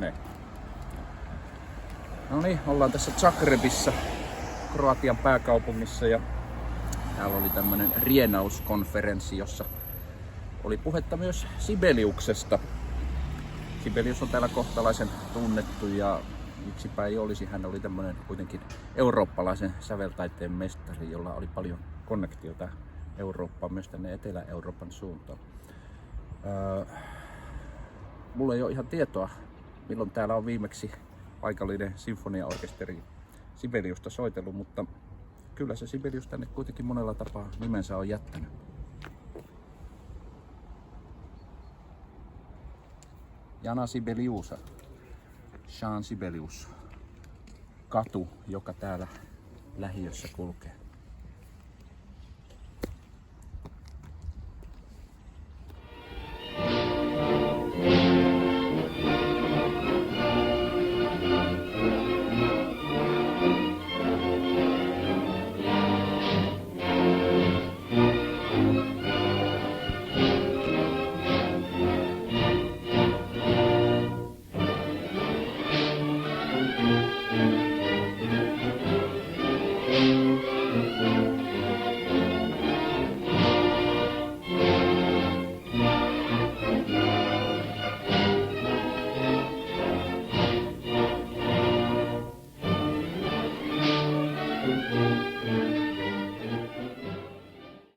menee. No niin, ollaan tässä Zagrebissa, Kroatian pääkaupungissa, ja täällä oli tämmönen rienauskonferenssi, jossa oli puhetta myös Sibeliuksesta. Sibelius on täällä kohtalaisen tunnettu, ja miksipä ei olisi. Hän oli tämmönen kuitenkin eurooppalaisen säveltaiteen mestari, jolla oli paljon konnektiota Eurooppaan, myös tänne Etelä-Euroopan suuntaan. Mulla ei ole ihan tietoa, milloin täällä on viimeksi paikallinen sinfoniaorkesteri Sibeliusta soitellut, mutta kyllä se Sibelius tänne kuitenkin monella tapaa nimensä on jättänyt. Jana Sibeliusa, Jean Sibelius, katu, joka täällä lähiössä kulkee.